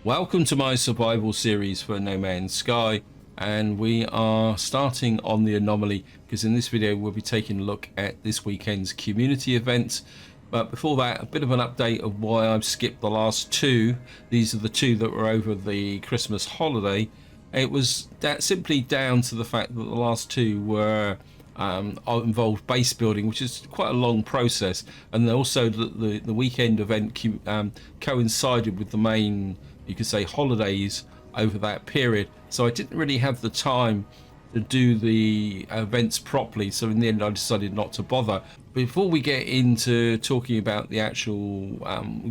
Welcome to my survival series for No Man's Sky, and we are starting on the anomaly because in this video we'll be taking a look at this weekend's community events. But before that, a bit of an update of why I've skipped the last two. These are the two that were over the Christmas holiday. It was simply down to the fact that the last two were involved base building, which is quite a long process, and also the weekend event coincided with the main, you could say, holidays over that period. So I didn't really have the time to do the events properly, so in the end I decided not to bother. Before we get into talking about the actual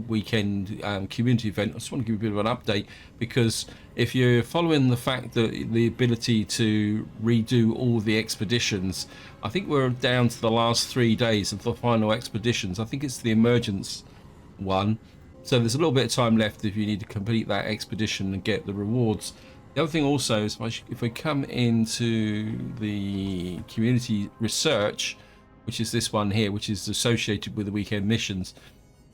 weekend community event, I just want to give you a bit of an update, because if you're following the fact that the ability to redo all the expeditions, I think we're down to the last 3 days of the final expeditions. I think it's the emergence one, so there's a little bit of time left if you need to complete that expedition and get the rewards. The other thing also is if we come into the community research, which is this one here, which is associated with the weekend missions,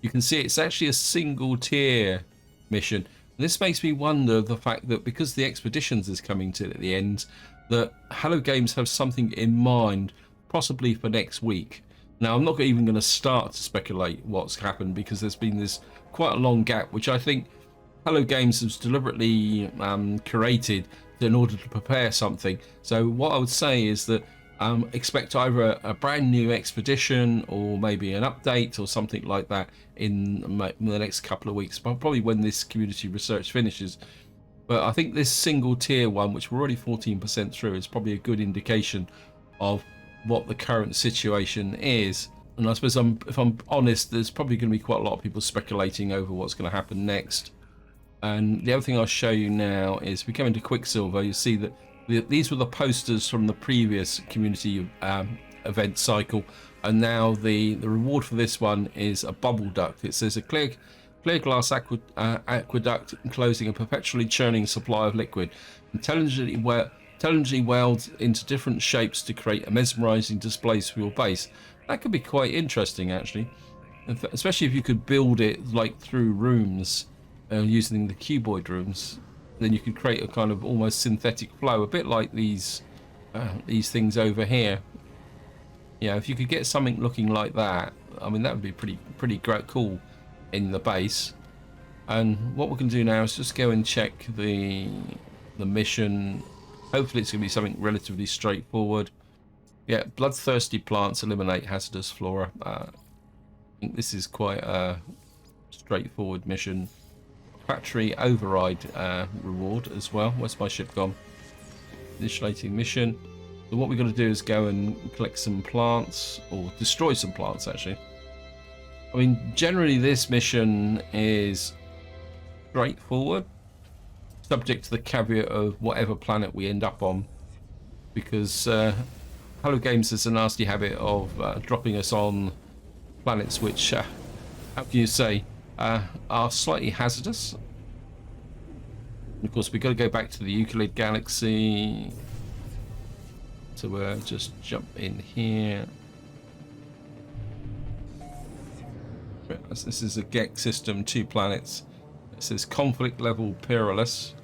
you can see it's actually a single tier mission. And this makes me wonder the fact that because the expeditions is coming to the end, that Hello Games have something in mind, possibly for next week. Now, I'm not even going to start to speculate what's happened, because there's been this quite a long gap, which I think Hello Games has deliberately created in order to prepare something. So what I would say is that expect either a brand new expedition or maybe an update or something like that in the next couple of weeks, probably when this community research finishes. But I think this single tier one, which we're already 14% through, is probably a good indication of what the current situation is. And I suppose if I'm honest, there's probably going to be quite a lot of people speculating over what's going to happen next. And the other thing I'll show you now is, we come into Quicksilver, you see that these were the posters from the previous community event cycle, and now the reward for this one is a bubble duct. It says a clear glass aqueduct enclosing a perpetually churning supply of liquid, intelligently welded into different shapes to create a mesmerizing displays for your base. That could be quite interesting, actually, especially if you could build it like through rooms using the cuboid rooms. Then you could create a kind of almost synthetic flow, a bit like these things over here. Yeah, if you could get something looking like that, I mean, that would be pretty great, cool in the base. And what we can do now is just go and check the mission. Hopefully it's going to be something relatively straightforward. Yeah, bloodthirsty plants eliminate hazardous flora. I think this is quite a straightforward mission. Factory override reward as well. Where's my ship gone? Initiating mission. So what we're going to do is go and collect some plants, or destroy some plants, actually. I mean, generally this mission is straightforward, subject to the caveat of whatever planet we end up on, because Hello Games has a nasty habit of dropping us on planets which, how can you say, are slightly hazardous. And of course, we've got to go back to the Euclid Galaxy. So just jump in here. This is a Gex system, 2 planets. It says conflict level perilous.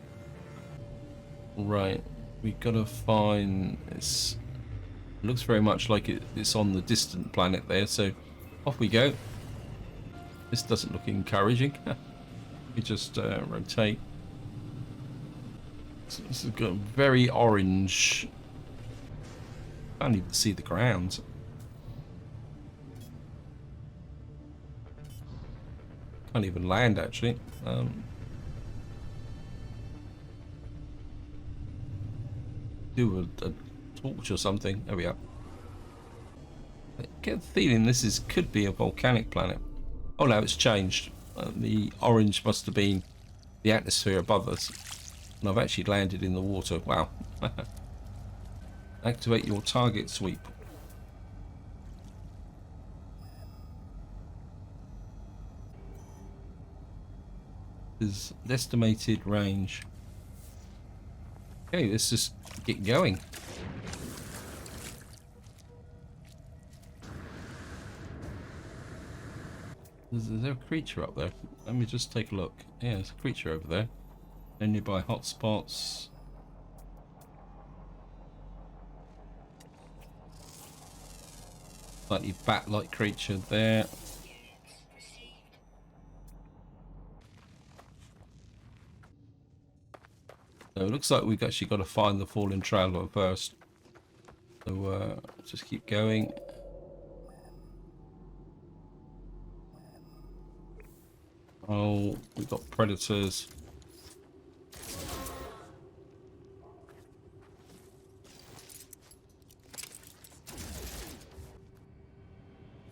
Right, we've got to find this. It looks very much like it's on the distant planet there, so off we go. This doesn't look encouraging. We just rotate. So this has got very orange. Can't even see the ground. Can't even land, actually. Do a torch or something. There we are. I get the feeling this could be a volcanic planet. Oh no, it's changed. The orange must have been the atmosphere above us. And I've actually landed in the water. Wow. Activate your target sweep. There's estimated range. Okay, let's just get going. Is there a creature up there? Let me just take a look. Yeah, there's a creature over there. No nearby hotspots. Slightly bat-like creature there. So it looks like we've actually got to find the fallen traveler first. So just keep going. Oh, we've got predators.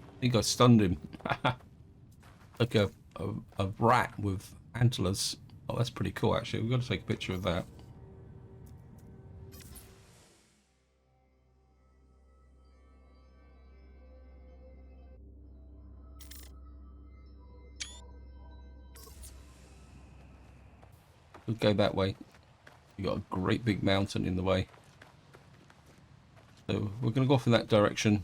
I think I stunned him. Like a rat with antlers. Oh, that's pretty cool, actually. We've got to take a picture of that. We'll go that way. We've got a great big mountain in the way. So we're going to go off in that direction.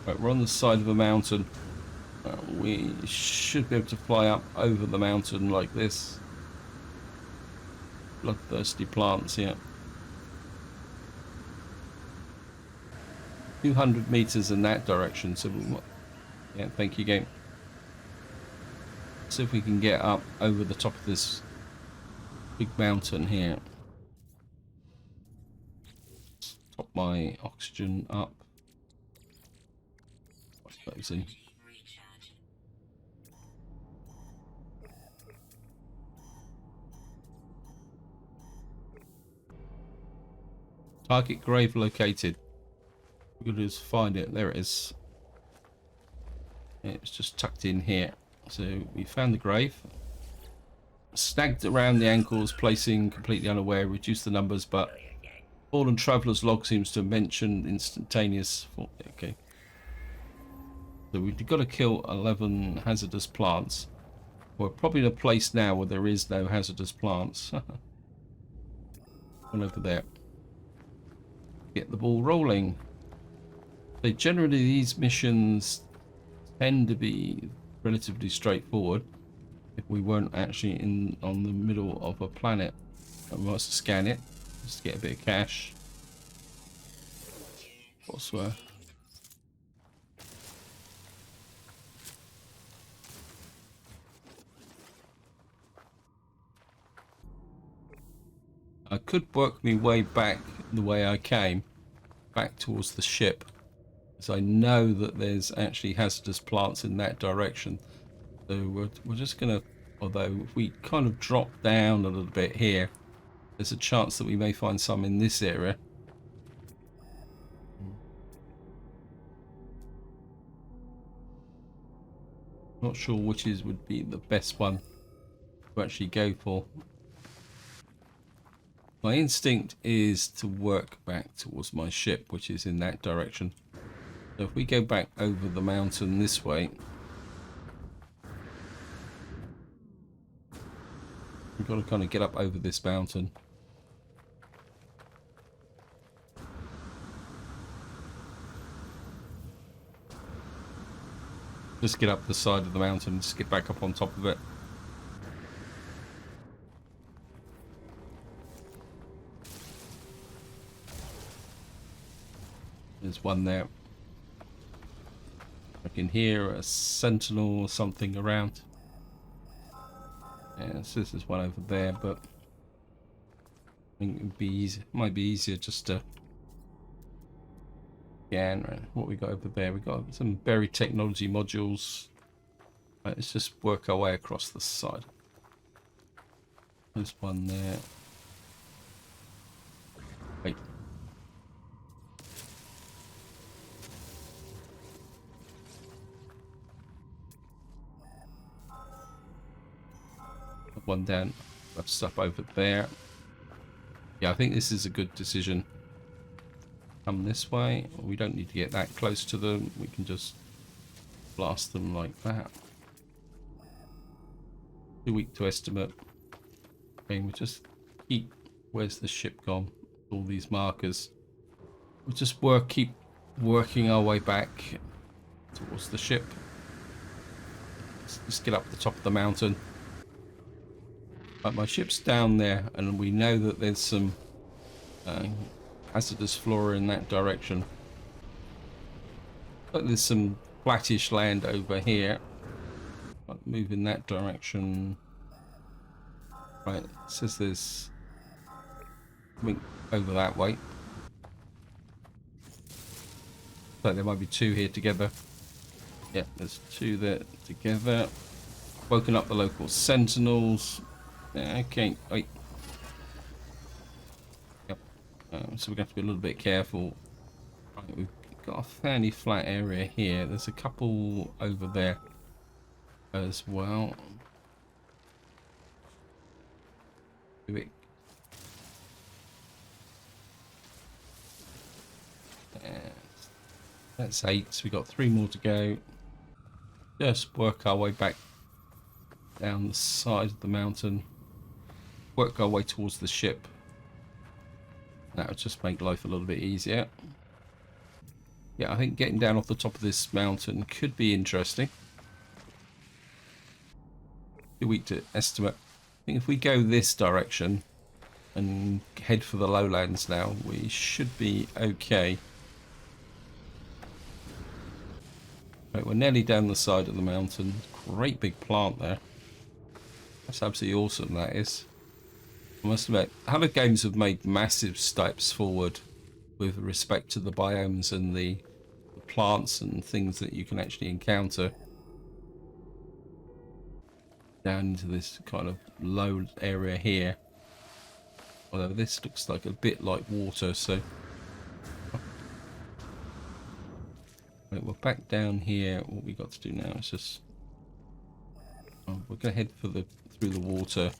Right, we're on the side of a mountain. We should be able to fly up over the mountain like this. Bloodthirsty plants here. 200 meters in that direction. So, yeah, thank you, game. See if we can get up over the top of this big mountain here. Top my oxygen up. Crazy. Target grave located. We're going to just find it. There it is. It's just tucked in here. So we found the grave. Snagged around the ankles, placing completely unaware, reduced the numbers, but fallen traveller's log seems to mention instantaneous. Okay. So we've got to kill 11 hazardous plants. We're probably in a place now where there is no hazardous plants. One over there. Get the ball rolling. So generally these missions tend to be relatively straightforward if we weren't actually on the middle of a planet. I might scan it just to get a bit of cash. Elsewhere. I could work my way back the way I came, back towards the ship, because I know that there's actually hazardous plants in that direction. So we're just going to, although if we kind of drop down a little bit here, there's a chance that we may find some in this area. Not sure which would be the best one to actually go for. My instinct is to work back towards my ship, which is in that direction. So if we go back over the mountain this way, we've got to kind of get up over this mountain. Just get up the side of the mountain and just get back up on top of it. There's one there. I can hear a sentinel or something around. Yeah, so this is one over there, but I think it'd be easy. Might be easier just to scan what we got over there. We got some buried technology modules. Right, let's just work our way across the side. There's one there. Wait. One down. Left stuff over there. Yeah, I think this is a good decision. Come this way. We don't need to get that close to them. We can just blast them like that. Too weak to estimate. Okay, we just keep. Where's the ship gone? All these markers. We just keep working our way back towards the ship. Let's just get up the top of the mountain. Right, my ship's down there, and we know that there's some hazardous flora in that direction. But there's some flattish land over here. I'll move in that direction. Right, it says there's something over that way. So there might be two here together. Yeah, there's two there together. Woken up the local sentinels. Okay, wait. Yep. So we're going to have to be a little bit careful. Right, we've got a fairly flat area here. There's a couple over there as well. That's 8, so we got 3 more to go. Just work our way back down the side of the mountain. Work our way towards the ship. That would just make life a little bit easier. Yeah, I think getting down off the top of this mountain could be interesting. Too weak to estimate. I think if we go this direction and head for the lowlands now, we should be okay. Right, we're nearly down the side of the mountain. Great big plant there. That's absolutely awesome, that is. I must admit, other games have made massive steps forward with respect to the biomes and the plants and things that you can actually encounter down into this kind of low area here. Although this looks like a bit like water, so right, we're back down here. What we got to do now is just we're gonna head for through the water.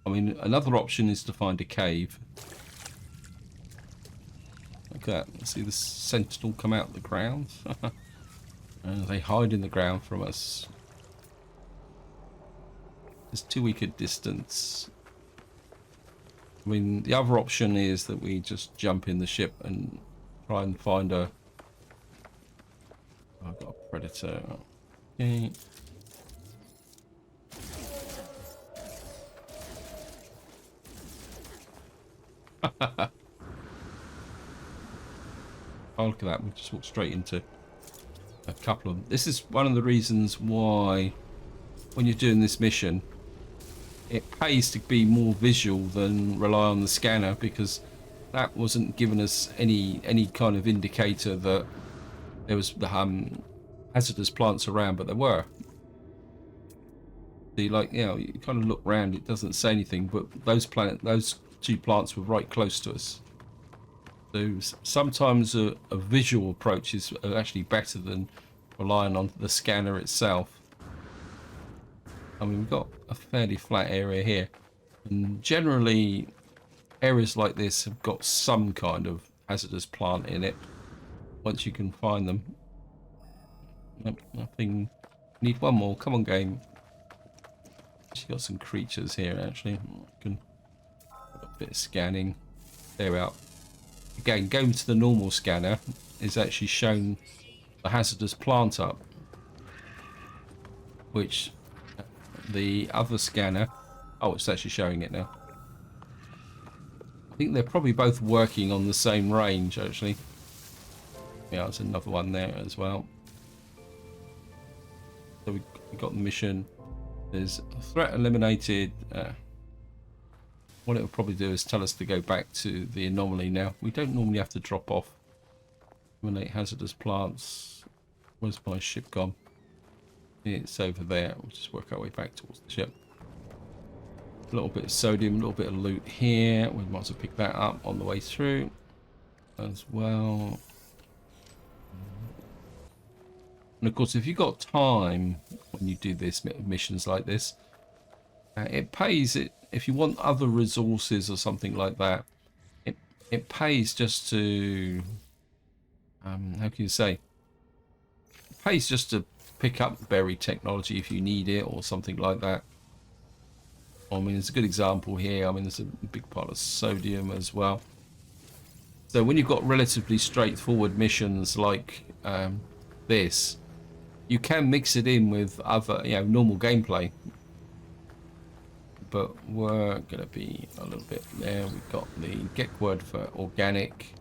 I mean, another option is to find a cave. Look at that. See the sentinel come out of the ground? They hide in the ground from us. It's too weak a distance. I mean, the other option is that we just jump in the ship and try and find a... Oh, I've got a predator. Okay. Oh, look at that. We just walked straight into a couple of them. This is one of the reasons why when you're doing this mission it pays to be more visual than rely on the scanner, because that wasn't giving us any kind of indicator that there was hazardous plants around, but there were. So you you kind of look around, it doesn't say anything, but those two plants were right close to us. So sometimes a visual approach is actually better than relying on the scanner itself. I mean, we've got a fairly flat area here, and generally areas like this have got some kind of hazardous plant in it once you can find them. Nope, nothing. Need one more. Come on, game. Actually got some creatures here, actually. I can have a bit of scanning. There we are. Again, going to the normal scanner is actually shown the hazardous plant up, which the other scanner... Oh, it's actually showing it now. I think they're probably both working on the same range, actually. Yeah, there's another one there as well. So we got the mission. There's a threat eliminated. What it will probably do is tell us to go back to the anomaly now. We don't normally have to drop off. Eliminate hazardous plants. Where's my ship gone? It's over there. We'll just work our way back towards the ship. A little bit of sodium, a little bit of loot here. We might as well pick that up on the way through as well. And of course, if you've got time when you do this missions like this, it pays it. If you want other resources or something like that, it pays just to how can you say? It pays just to pick up berry technology if you need it or something like that. I mean, there's a good example here. I mean, there's a big part of sodium as well. So when you've got relatively straightforward missions like this, you can mix it in with other, normal gameplay. But we're going to be a little bit there. We've got the get word for organic.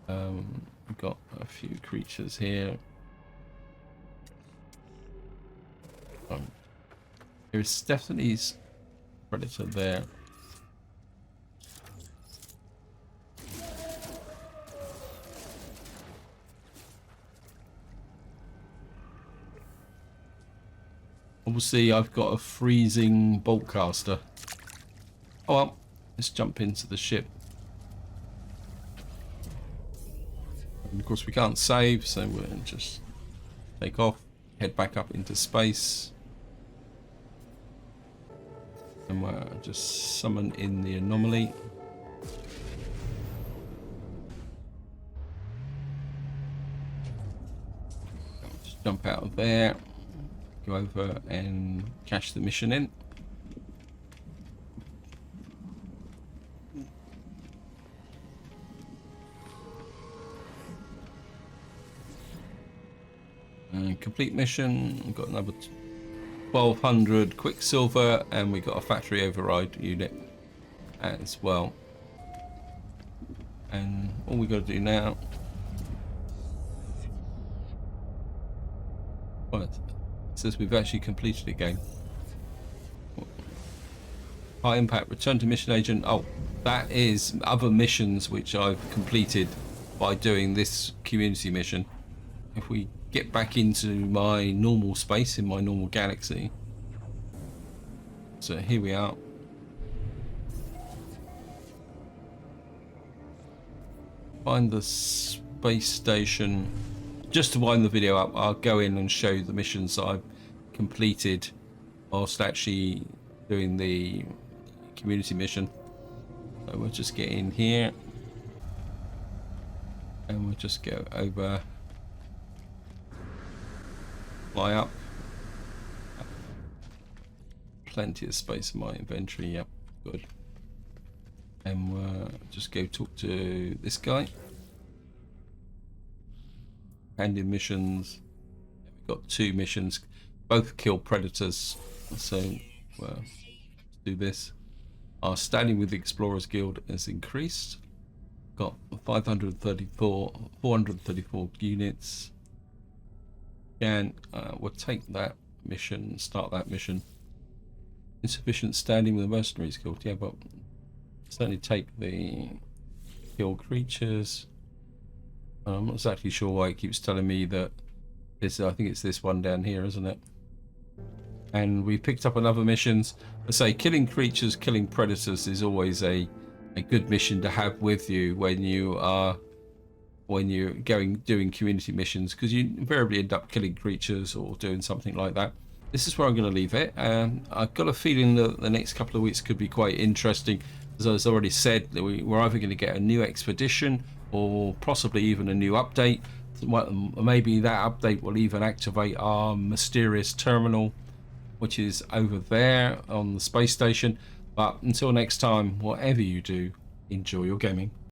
We've got a few creatures here. There's definitely a predator there. Obviously, I've got a freezing bolt caster. Oh well, let's jump into the ship. And of course, we can't save, so we'll just take off, head back up into space. And we'll just summon in the anomaly. Just jump out of there. Go over and cash the mission in. And complete mission. We've got another 1200 quicksilver, and we got a factory override unit as well. And all we got to do now. Right. Says we've actually completed a game. High impact, return to mission agent. Oh, that is other missions which I've completed by doing this community mission. If we get back into my normal space in my normal galaxy. So here we are. Find the space station. Just to wind the video up, I'll go in and show the missions that I've completed whilst actually doing the community mission. So we'll just get in here and we'll just go over, fly up. Plenty of space in my inventory, yep, good. And we'll just go talk to this guy. Hand in missions. We've got 2 missions, both kill predators. So let's do this. Our standing with the Explorers Guild has increased. Got 434 units. And we'll take that mission, start that mission. Insufficient standing with the Mercenaries Guild. Yeah, but certainly take the kill creatures. I'm not exactly sure why it keeps telling me that this. I think it's this one down here, isn't it? And we picked up another missions. I say killing creatures, killing predators is always a good mission to have with you when you're doing community missions, because you invariably end up killing creatures or doing something like that. This is where I'm going to leave it. I've got a feeling that the next couple of weeks could be quite interesting. As I already said, that we're either going to get a new expedition or possibly even a new update. Maybe that update will even activate our mysterious terminal, which is over there on the space station. But until next time, whatever you do, enjoy your gaming.